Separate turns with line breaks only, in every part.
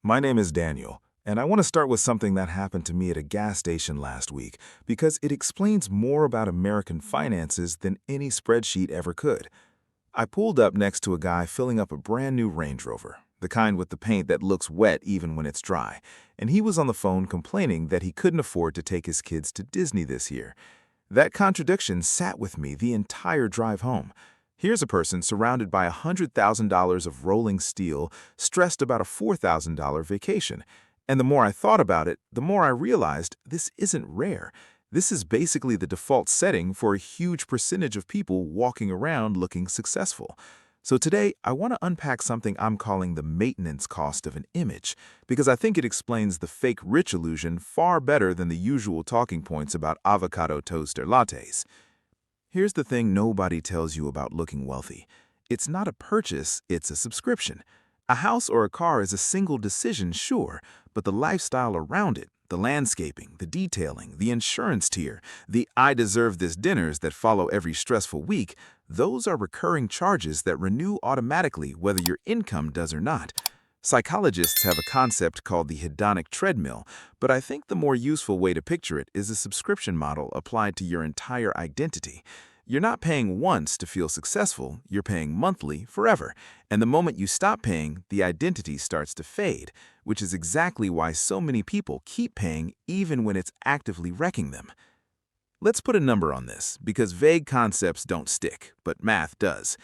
My name is Daniel, and I want to start with something that happened to me at a gas station last week because it explains more about American finances than any spreadsheet ever could. I pulled up next to a guy filling up a brand new Range Rover, the kind with the paint that looks wet even when it's dry, and he was on the phone complaining that he couldn't afford to take his kids to Disney this year. That contradiction sat with me the entire drive home. Here's a person surrounded by $100,000 of rolling steel, stressed about a $4,000 vacation. And the more I thought about it, the more I realized this isn't rare. This is basically the default setting for a huge percentage of people walking around looking successful. So today, I want to unpack something I'm calling the maintenance cost of an image, because I think it explains the fake rich illusion far better than the usual talking points about avocado toast or lattes. Here's the thing nobody tells you about looking wealthy. It's not a purchase, it's a subscription. A house or a car is a single decision, sure, but the lifestyle around it, the landscaping, the detailing, the insurance tier, the I deserve this dinners that follow every stressful week, those are recurring charges that renew automatically whether your income does or not. Psychologists have a concept called the hedonic treadmill, but I think the more useful way to picture it is a subscription model applied to your entire identity. You're not paying once to feel successful, you're paying monthly forever. And the moment you stop paying, the identity starts to fade, which is exactly why so many people keep paying even when it's actively wrecking them. Let's put a number on this, because vague concepts don't stick, but math does.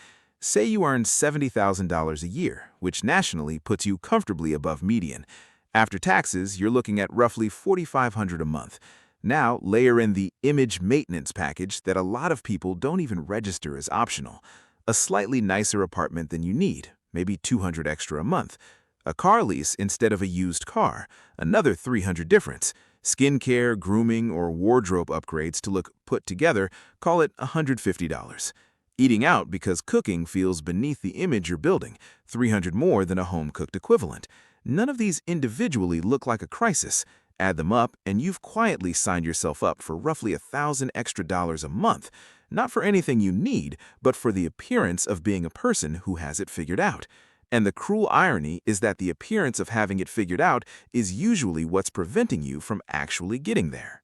Say you earn $70,000 a year, which nationally puts you comfortably above median. After taxes, you're looking at roughly $4,500 a month. Now, layer in the image maintenance package that a lot of people don't even register as optional. A slightly nicer apartment than you need, maybe $200 extra a month. A car lease instead of a used car, another $300 difference. Skincare, grooming, or wardrobe upgrades to look put together, call it $150. Eating out because cooking feels beneath the image you're building, $300 more than a home-cooked equivalent. None of these individually look like a crisis. Add them up, and you've quietly signed yourself up for roughly $1,000 extra a month, not for anything you need, but for the appearance of being a person who has it figured out. And the cruel irony is that the appearance of having it figured out is usually what's preventing you from actually getting there.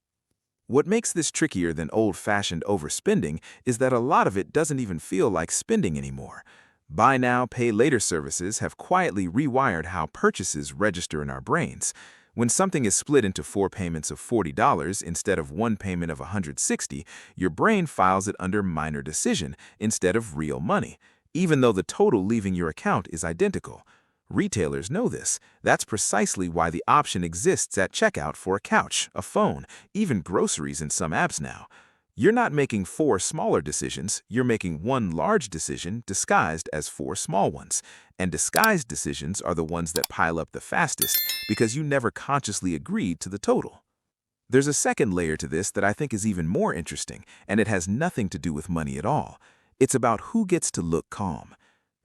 What makes this trickier than old-fashioned overspending is that a lot of it doesn't even feel like spending anymore. Buy now, pay later services have quietly rewired how purchases register in our brains. When something is split into 4 payments of $40 instead of one payment of $160, your brain files it under minor decision instead of real money, even though the total leaving your account is identical. Retailers know this. That's precisely why the option exists at checkout for a couch, a phone, even groceries in some apps now. You're not making 4 smaller decisions, you're making one large decision disguised as 4 small ones. And disguised decisions are the ones that pile up the fastest because you never consciously agreed to the total. There's a second layer to this that I think is even more interesting, and it has nothing to do with money at all. It's about who gets to look calm.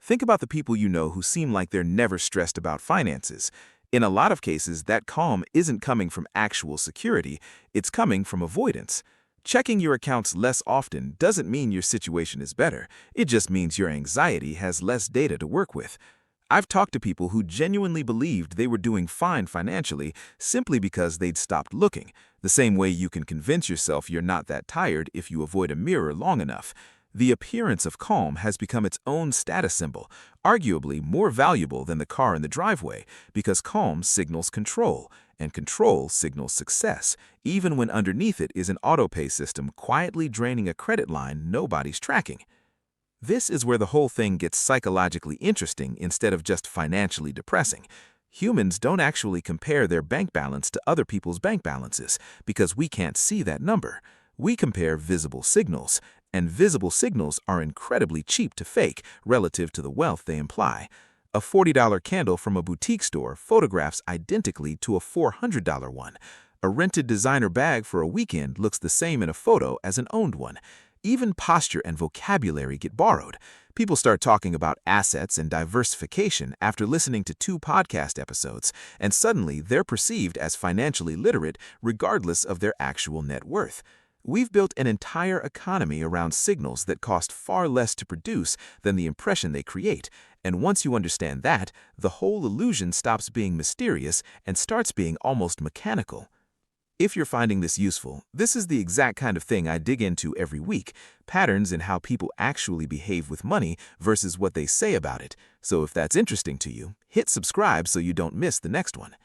Think about the people you know who seem like they're never stressed about finances. In a lot of cases, that calm isn't coming from actual security, it's coming from avoidance. Checking your accounts less often doesn't mean your situation is better, it just means your anxiety has less data to work with. I've talked to people who genuinely believed they were doing fine financially simply because they'd stopped looking, the same way you can convince yourself you're not that tired if you avoid a mirror long enough. The appearance of calm has become its own status symbol, arguably more valuable than the car in the driveway, because calm signals control, and control signals success, even when underneath it is an autopay system quietly draining a credit line nobody's tracking. This is where the whole thing gets psychologically interesting instead of just financially depressing. Humans don't actually compare their bank balance to other people's bank balances because we can't see that number. We compare visible signals, and visible signals are incredibly cheap to fake relative to the wealth they imply. A $40 candle from a boutique store photographs identically to a $400 one. A rented designer bag for a weekend looks the same in a photo as an owned one. Even posture and vocabulary get borrowed. People start talking about assets and diversification after listening to 2 podcast episodes, and suddenly they're perceived as financially literate regardless of their actual net worth. We've built an entire economy around signals that cost far less to produce than the impression they create, and once you understand that, the whole illusion stops being mysterious and starts being almost mechanical. If you're finding this useful, this is the exact kind of thing I dig into every week, patterns in how people actually behave with money versus what they say about it. So if that's interesting to you, hit subscribe so you don't miss the next one.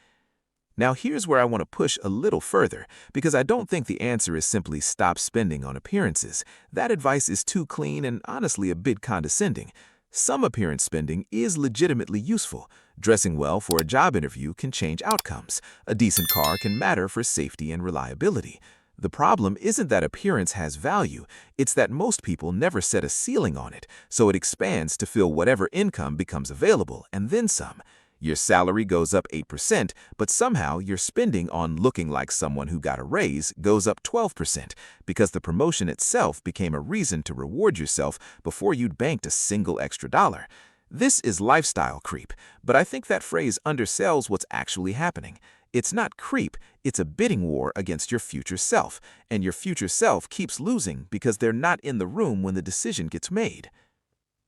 Now here's where I want to push a little further, because I don't think the answer is simply stop spending on appearances. That advice is too clean and honestly a bit condescending. Some appearance spending is legitimately useful. Dressing well for a job interview can change outcomes. A decent car can matter for safety and reliability. The problem isn't that appearance has value, it's that most people never set a ceiling on it, so it expands to fill whatever income becomes available, and then some. Your salary goes up 8%, but somehow your spending on looking like someone who got a raise goes up 12% because the promotion itself became a reason to reward yourself before you'd banked a single extra dollar. This is lifestyle creep, but I think that phrase undersells what's actually happening. It's not creep, it's a bidding war against your future self, and your future self keeps losing because they're not in the room when the decision gets made.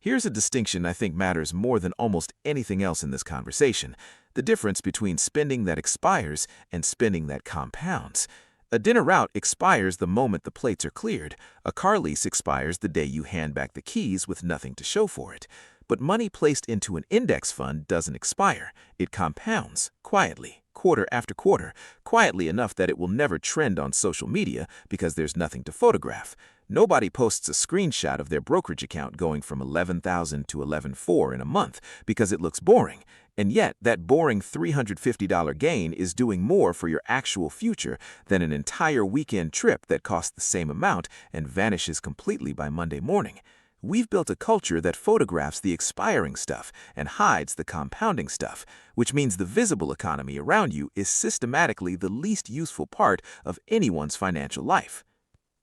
Here's a distinction I think matters more than almost anything else in this conversation: the difference between spending that expires and spending that compounds. A dinner out expires the moment the plates are cleared. A car lease expires the day you hand back the keys with nothing to show for it. But money placed into an index fund doesn't expire. It compounds, quietly, quarter after quarter, quietly enough that it will never trend on social media because there's nothing to photograph. Nobody posts a screenshot of their brokerage account going from $11,000 to $11,400 in a month because it looks boring. And yet, that boring $350 gain is doing more for your actual future than an entire weekend trip that costs the same amount and vanishes completely by Monday morning. We've built a culture that photographs the expiring stuff and hides the compounding stuff, which means the visible economy around you is systematically the least useful part of anyone's financial life.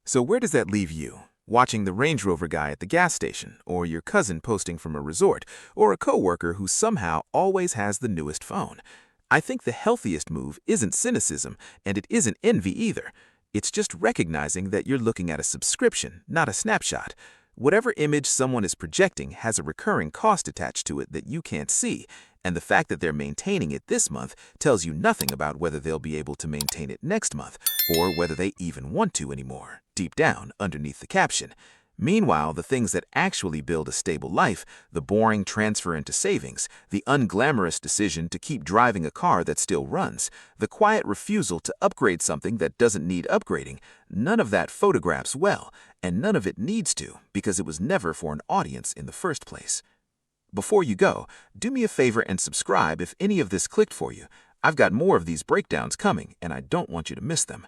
So where does that leave you? Watching the Range Rover guy at the gas station, or your cousin posting from a resort, or a coworker who somehow always has the newest phone? I think the healthiest move isn't cynicism, and it isn't envy either. It's just recognizing that you're looking at a subscription, not a snapshot. Whatever image someone is projecting has a recurring cost attached to it that you can't see, and the fact that they're maintaining it this month tells you nothing about whether they'll be able to maintain it next month, or whether they even want to anymore, deep down underneath the caption. Meanwhile, the things that actually build a stable life, the boring transfer into savings, the unglamorous decision to keep driving a car that still runs, the quiet refusal to upgrade something that doesn't need upgrading, none of that photographs well, and none of it needs to because it was never for an audience in the first place. Before you go, do me a favor and subscribe if any of this clicked for you. I've got more of these breakdowns coming, and I don't want you to miss them.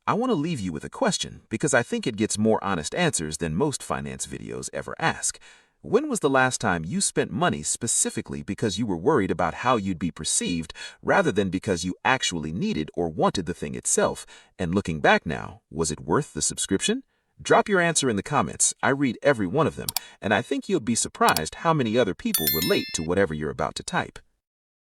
I want to leave you with a question because I think it gets more honest answers than most finance videos ever ask. When was the last time you spent money specifically because you were worried about how you'd be perceived rather than because you actually needed or wanted the thing itself? And looking back now, was it worth the subscription? Drop your answer in the comments. I read every one of them, and I think you'll be surprised how many other people relate to whatever you're about to type.